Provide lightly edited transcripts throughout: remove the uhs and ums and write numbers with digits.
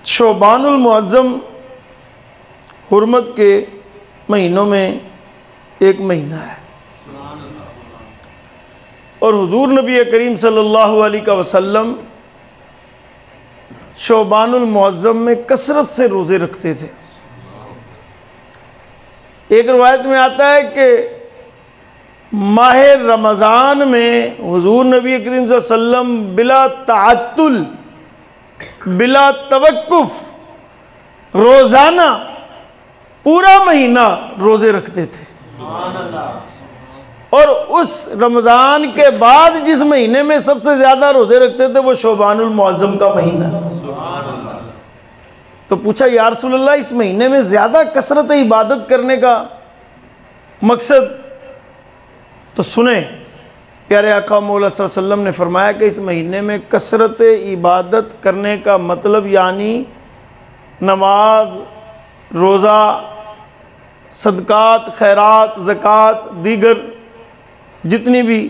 شعبان المعظم حرمت کے مہینوں میں ایک مہینہ ہے، اور حضور نبی کریم صلی اللہ علیہ وسلم شعبان المعظم میں کثرت سے روزے رکھتے تھے۔ ایک روایت میں آتا ہے کہ ماہ رمضان میں حضور نبی کریم صلی اللہ علیہ وسلم بلا تعطل، بلا توقف روزانہ پورا مہینہ روزے رکھتے تھے، اور اس رمضان کے بعد جس مہینے میں سب سے زیادہ روزے رکھتے تھے وہ شعبان المعظم کا مہینہ تھا۔ تو پوچھا یا رسول اللہ اس مہینے میں زیادہ کثرت عبادت کرنے کا مقصد؟ تو سنیں، پیارے آقا مولا صلی اللہ علیہ وسلم نے فرمایا کہ اس مہینے میں کثرت عبادت کرنے کا مطلب یعنی نماز، روزہ، صدقات، خیرات، زکوٰۃ، دیگر جتنی بھی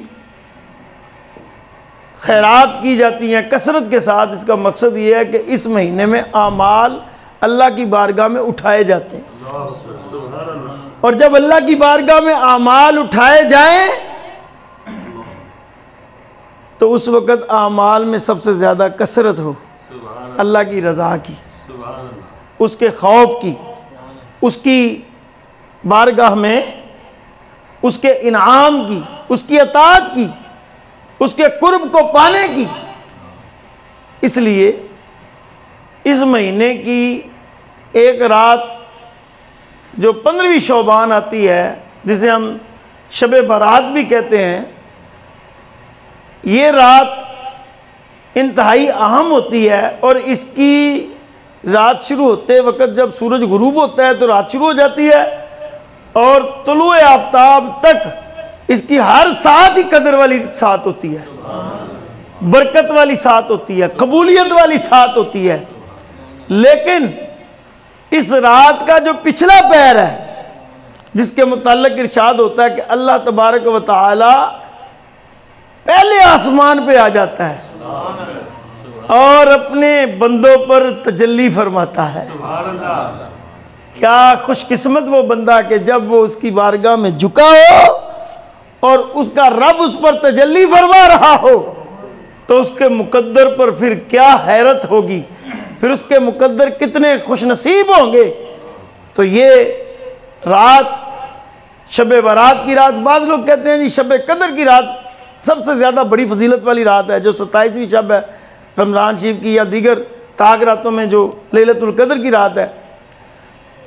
خیرات کی جاتی ہیں کثرت کے ساتھ، اس کا مقصد یہ ہے کہ اس مہینے میں اعمال اللہ کی بارگاہ میں اٹھائے جاتے ہیں، اور جب اللہ کی بارگاہ میں اعمال اٹھائے جائیں تو اس وقت اعمال میں سب سے زیادہ کثرت ہو اللہ کی رضا کی، اس کے خوف کی، اس کی بارگاہ میں اس کے انعام کی، اس کی اطاعت کی، اس کے قرب کو پانے کی۔ اس لیے اس مہینے کی ایک رات جو 15ویں شعبان آتی ہے، جسے ہم شب برات بھی کہتے ہیں، یہ رات انتہائی اہم ہوتی ہے، اور اس کی رات شروع ہوتے وقت جب سورج غروب ہوتا ہے تو رات شروع ہو جاتی ہے، اور طلوع آفتاب تک اس کی ہر ساتھ ہی قدر والی ساتھ ہوتی ہے، برکت والی ساتھ ہوتی ہے، قبولیت والی ساتھ ہوتی ہے۔ لیکن اس رات کا جو پچھلا پہر ہے جس کے متعلق ارشاد ہوتا ہے کہ اللہ تبارک و تعالی پہلے آسمان پہ آ جاتا ہے اور اپنے بندوں پر تجلی فرماتا ہے۔ کیا خوش قسمت وہ بندہ کہ جب وہ اس کی بارگاہ میں جھکا ہو اور اس کا رب اس پر تجلی فرما رہا ہو تو اس کے مقدر پر پھر کیا حیرت ہوگی، پھر اس کے مقدر کتنے خوش نصیب ہوں گے۔ تو یہ رات شب برات کی رات، بعض لوگ کہتے ہیں جی شب قدر کی رات سب سے زیادہ بڑی فضیلت والی رات ہے، جو 27ویں شب ہے رمضان شریف کی، یا دیگر طاق راتوں میں جو لیلۃ القدر کی رات ہے۔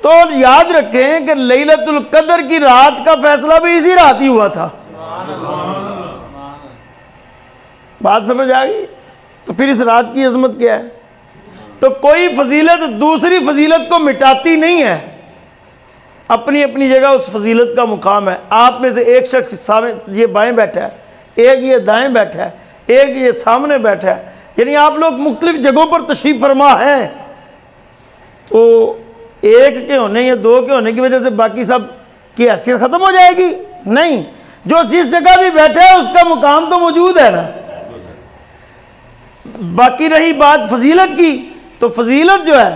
تو یاد رکھیں کہ لیلۃ القدر کی رات کا فیصلہ بھی اسی رات ہی ہوا تھا۔ بات سمجھ آ گئی؟ تو پھر اس رات کی عظمت کیا ہے؟ تو کوئی فضیلت دوسری فضیلت کو مٹاتی نہیں ہے، اپنی اپنی جگہ اس فضیلت کا مقام ہے۔ آپ میں سے ایک شخص یہ بائیں بیٹھا ہے، ایک یہ دائیں بیٹھا ہے، ایک یہ سامنے بیٹھا ہے، یعنی آپ لوگ مختلف جگہوں پر تشریف فرما ہیں، تو ایک کے ہونے یا دو کے ہونے کی وجہ سے باقی سب کی حیثیت ختم ہو جائے گی؟ نہیں، جو جس جگہ بھی بیٹھا ہے اس کا مقام تو موجود ہے نا۔ باقی رہی بات فضیلت کی، تو فضیلت جو ہے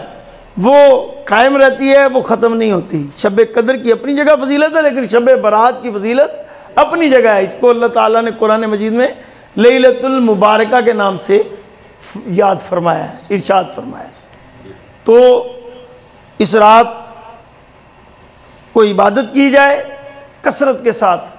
وہ قائم رہتی ہے، وہ ختم نہیں ہوتی۔ شب قدر کی اپنی جگہ فضیلت ہے، لیکن شب برات کی فضیلت اپنی جگہ ہے۔ اس کو اللہ تعالیٰ نے قرآن مجید میں لیلۃ المبارکہ کے نام سے یاد فرمایا ہے، ارشاد فرمایا ہے۔ تو اس رات کو عبادت کی جائے کثرت کے ساتھ،